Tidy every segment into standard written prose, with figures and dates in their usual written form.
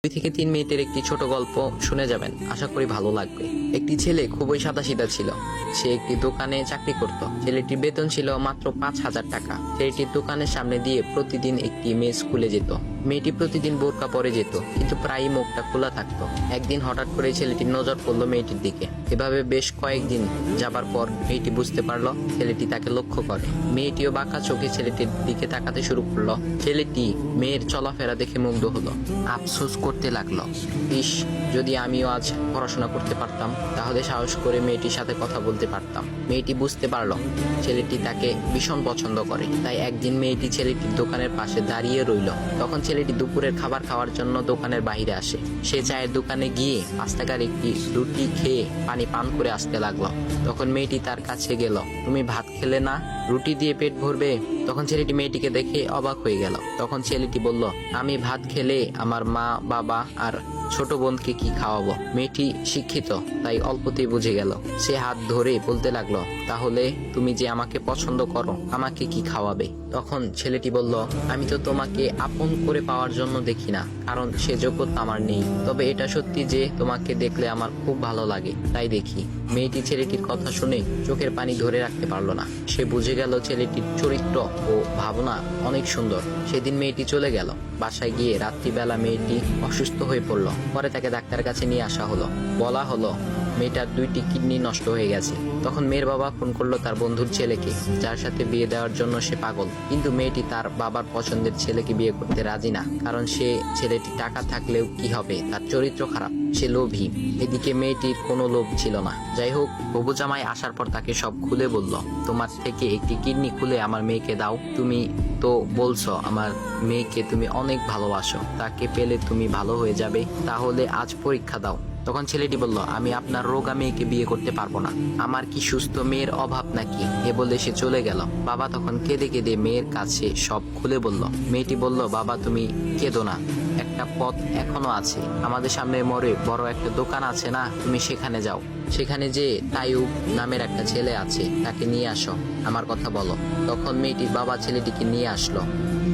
2 থেকে 3 মিনিটের একটি ছোট গল্প শুনে যাবেন, আশা করি ভালো লাগবে। একটি ছেলে খুবই সাদাসিধা ছিল। সে একটি দোকানে চাকরি করত। ছেলেটির বেতন ছিল মাত্র 5,000 টাকা। ছেলেটির দোকানের সামনে দিয়ে প্রতিদিন একটি মেয়ে স্কুলে যেত। মেয়েটি প্রতিদিন বোরকা পরে যেত, কিন্তু প্রায়ই মুখটা খোলা থাকতো। একদিন হঠাৎ করে ছেলেটির নজর পড়লো মেয়েটির দিকে। এভাবে বেশ কয়েকদিন যাবার পর মেয়েটি বুঝতে পারলো ছেলেটি তাকে লক্ষ্য করে। মেয়েটিও বাঁকা চোখে ছেলেটির দিকে তাকাতে শুরু করলো। ছেলেটি মেয়ের চলাফেরা দেখে মুগ্ধ হলো। আফসোস করতে লাগলো, ইস, যদি আমিও আজ পড়াশোনা করতে পারতাম, তাহলে সাহস করে মেয়েটির সাথে কথা বলতে পারতাম। মেয়েটি বুঝতে পারলো ছেলেটি তাকে ভীষণ পছন্দ করে। তাই একদিন মেয়েটি ছেলেটির দোকানের পাশে দাঁড়িয়ে রইল। তখন ছেলেটি দুপুরের খাবার খাওয়ার জন্য দোকানের বাইরে আসে। সে চায়ের দোকানে গিয়ে 5 টাকার একটি রুটি খেয়ে পানি পান করে আসতে লাগলো। তখন মেয়েটি তার কাছে গেল। তুমি ভাত খেলে না, রুটি দিয়ে পেট ভরবে? তখন ছেলেটি মেয়েটিকে দেখে অবাক হয়ে গেল। তখন ছেলেটি বলল, আমি ভাত খেলে আমার মা, বাবা আর ছোট বোনকে কি খাওয়াবো? মেয়েটি শিক্ষিত, তাই অল্পতেই বুঝে গেল। সে হাত ধরে বলতে লাগলো, তাহলে তুমি যে আমাকে পছন্দ করো, আমাকে কি খাওয়াবে? তখন ছেলেটি বলল, আমি তো তোমাকে আপন করে পাওয়ার জন্য দেখি না, কারণ সে যোগ্যতা আমার নেই। তবে এটা সত্যি যে তোমাকে দেখলে আমার খুব ভালো লাগে, তাই দেখি। মেয়েটি ছেলেটির কথা শুনে চোখের পানি ধরে রাখতে পারলো না। সে বুঝে গেল ছেলেটির চরিত্র ও ভাবনা অনেক সুন্দর। সেদিন মেয়েটি চলে গেল। বাসায় গিয়ে রাত্রিবেলা মেয়েটি অসুস্থ হয়ে পড়লো। পরে তাকে ডাক্তারের কাছে নিয়ে আসা হলো। বলা হলো মেয়েটার 2টি কিডনি নষ্ট হয়ে গেছে। তখন মেয়ের বাবা ফোন করলো তার বন্ধুর ছেলেকে, যার সাথে বিয়ে দেওয়ার জন্য সে পাগল। কিন্তু মেয়েটি তার বাবার পছন্দের ছেলেকে বিয়ে করতে রাজি না, কারণ সে ছেলেটি টাকা থাকলেও কি হবে, তার চরিত্র খারাপ, সে লোভী। এদিকে মেয়েটির কোনো লোভ ছিল না। যাই হোক, হবু জামাই আসার পর তাকে সব খুলে বলল, তোমার থেকে একটি কিডনি খুলে আমার মেয়েকে দাও। তুমি তো বলছো আমার মেয়েকে তুমি অনেক ভালোবাসো, তাকে পেলে তুমি ভালো হয়ে যাবে, তাহলে আজ পরীক্ষা দাও। তখন ছেলেটি বলল, আমি আপনার রোগা মেয়েকে বিয়ে করতে পারবো না, আমার কি সুস্থ মেয়ের অভাব নাকি? এ বলে সে চলে গেল। বাবা তখন কেঁদে কেঁদে মেয়ের কাছে সব খুলে বলল। মেয়েটি বলল, বাবা তুমি কেঁদো না, একটা পথ এখনো আছে, আমাদের সামনে মোড়ে বড় একটা দোকান আছে না, তুমি সেখানে যাও। সেখানে যে তাইয়ুব নামের একটা ছেলে আছে, তাকে নিয়ে আসো, আমার কথা বলো। তখন মেয়েটির বাবা ছেলেটিকে নিয়ে আসলো।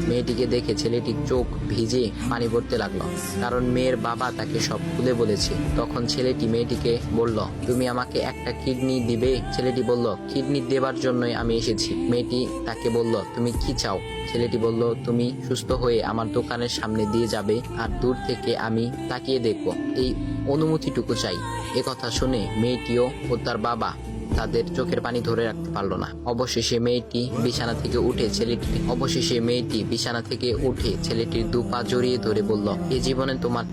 মেয়েটিকে দেখে ছেলেটির চোখ ভিজে পানি পড়তে লাগলো, কারণ মেয়ের বাবা তাকে সব খুলে বলেছে। তখন ছেলেটি মেয়েটিকে বলল, তুমি আমাকে একটা কিডনি দিবে? ছেলেটি বলল, কিডনি দেবার জন্যই আমি এসেছি। মেয়েটি তাকে বলল, তুমি কি চাও? ছেলেটি বলল, তুমি সুস্থ হয়ে আমার দোকানের সামনে দিয়ে যাবে, আর দূর থেকে আমি তাকিয়ে দেখব, এই অনুমতিটুকু চাই। এ কথা শুনে মেয়েটিও ও তার বাবা তাদের চোখের পানি ধরে রাখতে পারলো না। অবশেষে মেয়েটি বিছানা থেকে উঠে ছেলেটির 2 পা জড়িয়ে ধরে বলল, এ জীবনে তোমার